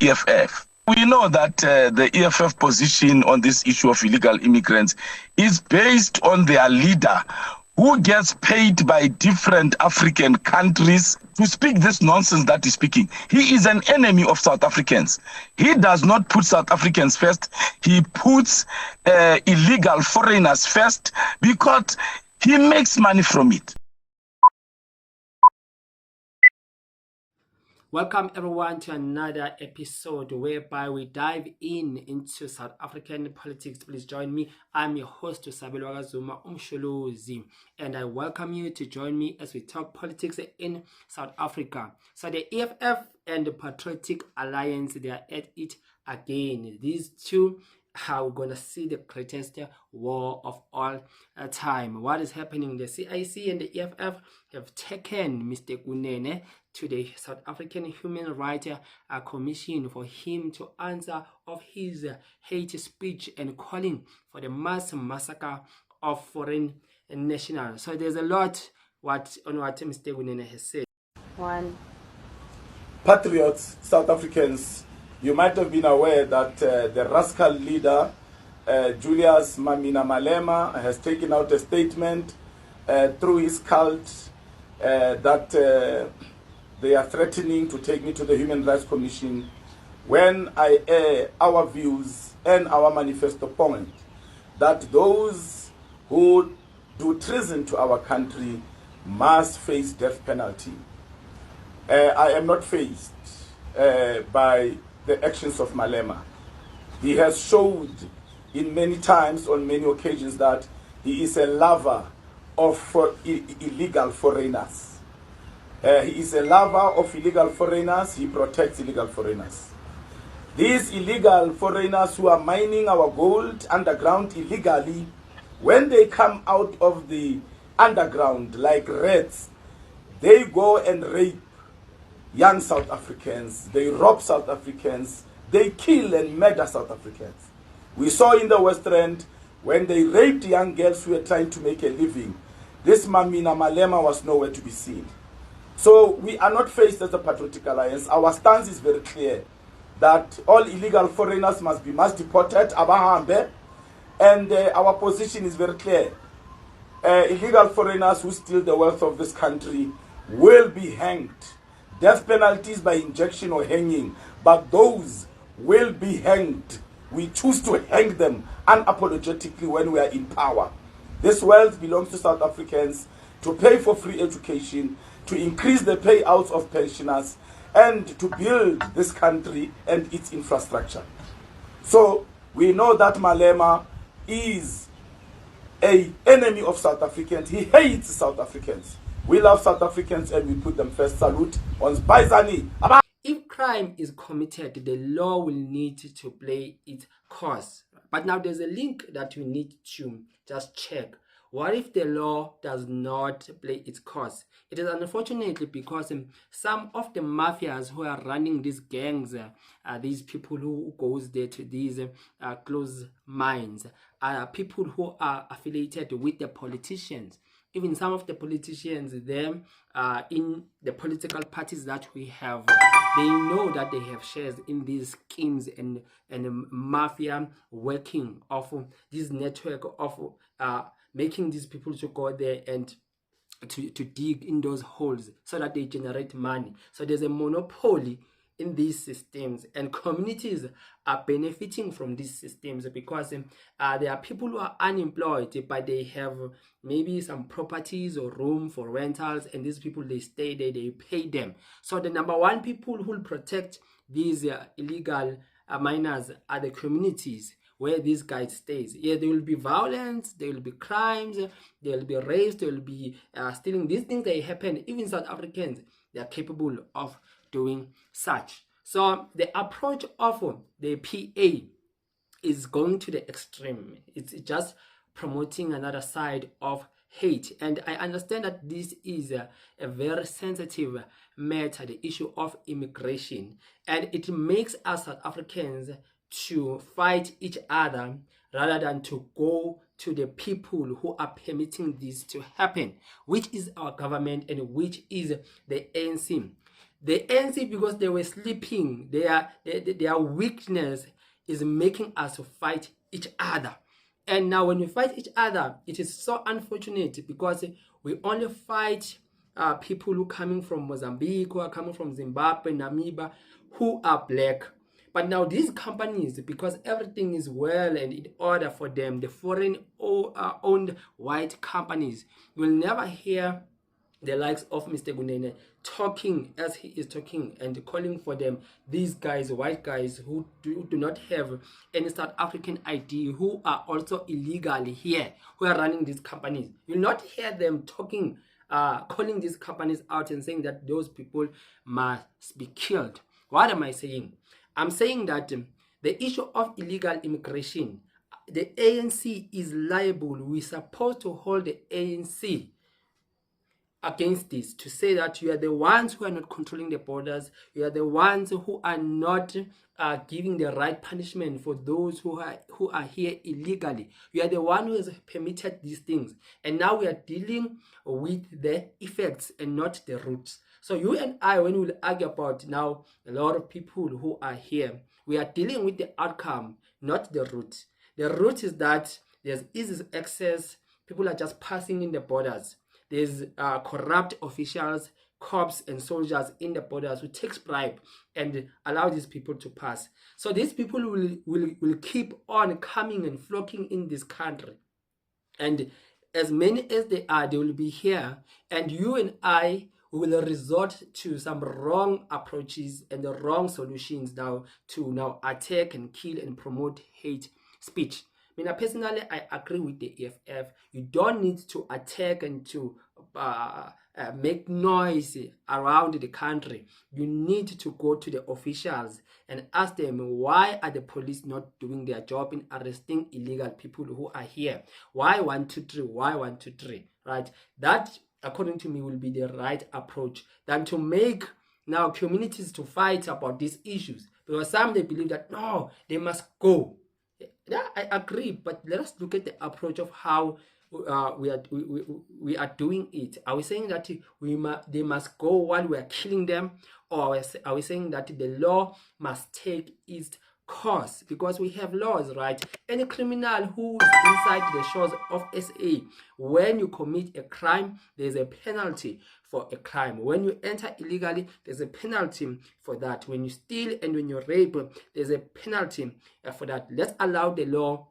EFF. We know that the EFF position on this issue of illegal immigrants is based on their leader, who gets paid by different African countries to speak this nonsense that he's speaking. He is an enemy of South Africans. He does not put South Africans first. He puts illegal foreigners first because he makes money from it. Welcome everyone to another episode whereby we dive into South African politics. Please join me. I'm your host, Sabelo Zuma Umsholozi, and I welcome you to join me as we talk politics in South Africa. So the EFF and the Patriotic Alliance, they are at it again. These two are going to see the greatest war of all time. What is happening? The CIC and the EFF have taken Mr. Kunene to the South African Human Rights Commission for him to answer of his hate speech and calling for the mass massacre of foreign nationals. So there's a lot on what Mr. Kunene has said. One. Patriots, South Africans, you might have been aware that the rascal leader, Julius Mamina Malema, has taken out a statement through his cult that they are threatening to take me to the Human Rights Commission when I air our views and our manifesto point that those who do treason to our country must face death penalty. I am not faced by the actions of Malema. He has showed in many times, on many occasions, that he is a lover of illegal foreigners. He is a lover of illegal foreigners. He protects illegal foreigners. These illegal foreigners who are mining our gold underground illegally, when they come out of the underground like rats, they go and rape young South Africans, they rob South Africans, they kill and murder South Africans. We saw in the West End when they raped young girls who were trying to make a living. This Mamina Malema was nowhere to be seen. So we are not faced as a Patriotic Alliance. Our stance is very clear that all illegal foreigners must be mass deported, abahambe, and our position is very clear. Illegal foreigners who steal the wealth of this country will be hanged. Death penalties by injection or hanging, but those will be hanged. We choose to hang them unapologetically when we are in power. This wealth belongs to South Africans to pay for free education, to increase the payouts of pensioners, and to build this country and its infrastructure. So we know that Malema is an enemy of South Africans. He hates South Africans. We love South Africans and we put them first. Salute on Baizani. If crime is committed, the law will need to play its course. But now there's a link that we need to just check. What if the law does not play its course? It is unfortunately because some of the mafias who are running these gangs, these people who goes there to these close mines, are people who are affiliated with the politicians. Even some of the politicians them in the political parties that we have, they know that they have shares in these schemes and mafia working of this network of making these people to go there and to dig in those holes so that they generate money. So there's a monopoly in these systems, and communities are benefiting from these systems because there are people who are unemployed, but they have maybe some properties or room for rentals, and these people, they stay there, they pay them. So the number one people who will protect these illegal miners are the communities where these guys stays. Yeah, there will be violence, there will be crimes, there will be rapes, there will be stealing. These things, they happen. Even South Africans, they are capable of doing such. So the approach of the PA is going to the extreme. It's just promoting another side of hate. And I understand that this is a very sensitive matter, the issue of immigration. And it makes us South Africans to fight each other rather than to go to the people who are permitting this to happen, which is our government and which is the ANC. The ANC, because they were sleeping, their weakness is making us fight each other. And now when we fight each other, it is so unfortunate because we only fight people who are coming from Mozambique, who are coming from Zimbabwe, Namibia, who are black. But now these companies, because everything is well and in order for them, the foreign owned white companies, will never hear the likes of Mr. Kunene talking as he is talking and calling for them, these guys, white guys who do not have any South African ID, who are also illegally here, who are running these companies. You'll not hear them talking, calling these companies out and saying that those people must be killed. What am I saying? I'm saying that the issue of illegal immigration, the ANC is liable. We're supposed to hold the ANC against this, to say that you are the ones who are not controlling the borders, you are the ones who are not giving the right punishment for those who are here illegally. You are the one who has permitted these things, and now we are dealing with the effects and not the roots. So you and I, when we argue about now a lot of people who are here, we are dealing with the outcome, not the root. The root is that there's easy access, people are just passing in the borders. There's corrupt officials, cops and soldiers in the borders who takes bribe and allow these people to pass. So these people will keep on coming and flocking in this country. And as many as they will be here. And you and I will resort to some wrong approaches and the wrong solutions now to attack and kill and promote hate speech. Personally, I agree with the EFF. You don't need to attack and to make noise around the country. You need to go to the officials and ask them, why are the police not doing their job in arresting illegal people who are here? Why 1, 2, 3? Why 1, 2, 3? Right? That, according to me, will be the right approach than to make now communities to fight about these issues. Because some, they believe that, no, they must go. Yeah, I agree, but let us look at the approach of how we are doing it. Are we saying that they must go while we are killing them, or are we saying that the law must take its course? Because we have laws, right? Any criminal who is inside the shores of SA, when you commit a crime, there's a penalty for a crime. When you enter illegally, there's a penalty for that. When you steal and when you rape, there's a penalty for that. Let's allow the law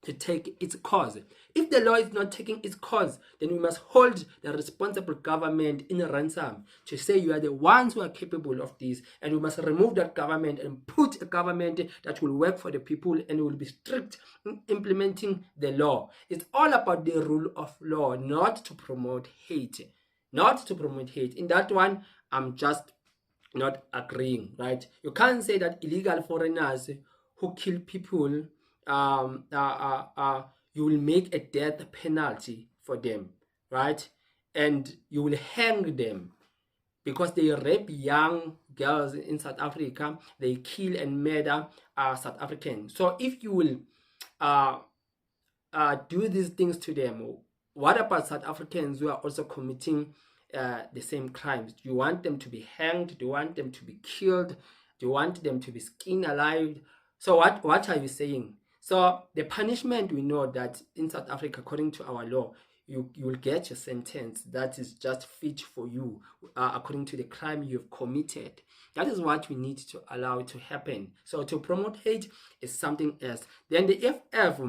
to take its course. If the law is not taking its course, then we must hold the responsible government in a ransom to say you are the ones who are capable of this, and we must remove that government and put a government that will work for the people and will be strict in implementing the law. It's all about the rule of law, not to promote hate. Not to promote hate. In that one, I'm just not agreeing, right? You can't say that illegal foreigners who kill people, you will make a death penalty for them, right? And you will hang them because they rape young girls in South Africa. They kill and murder South Africans. So if you will do these things to them, what about South Africans who are also committing the same crimes? Do you want them to be hanged? Do you want them to be killed? Do you want them to be skinned alive? So what are you saying? So the punishment, we know that in South Africa, according to our law, you will get your sentence that is just fit for you according to the crime you've committed. That is what we need to allow to happen. So to promote hate is something else. Then the EFF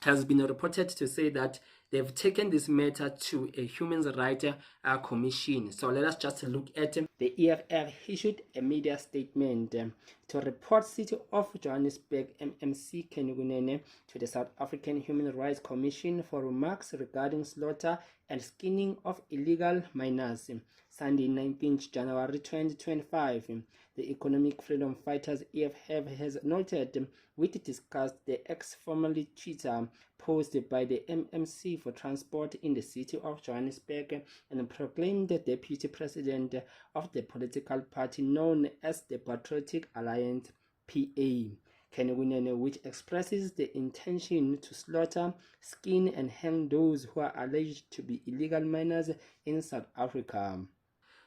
has been reported to say that they've taken this matter to a human rights commission. So let us just look at the EFF issued a media statement to report City of Johannesburg MMC Kunene to the South African Human Rights Commission for remarks regarding slaughter and skinning of illegal minors. Sunday, 19th January 2025. The Economic Freedom Fighters EFF has noted with disgust the ex-formerly Twitter post by the MMC for transport in the city of Johannesburg and proclaimed the deputy president of the political party known as the Patriotic Alliance PA, Kunene, which expresses the intention to slaughter, skin and hang those who are alleged to be illegal minors in South Africa.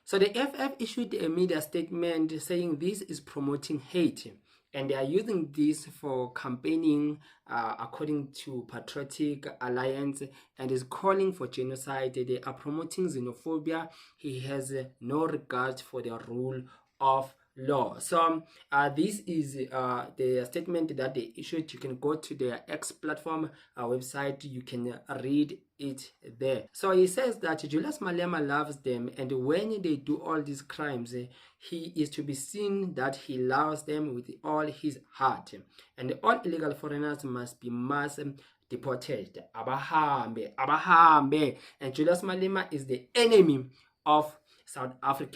So the EFF issued a media statement saying this is promoting hate, and they are using this for campaigning according to Patriotic Alliance, and is calling for genocide. They are promoting xenophobia. He has no regard for the rule of law. So this is the statement that they issued. You can go to their X platform website, you can read it there. So he says that Julius Malema loves them, and when they do all these crimes, he is to be seen that he loves them with all his heart, and all illegal foreigners must be mass deported. Abahambe, abahambe. And Julius Malema is the enemy of South Africa.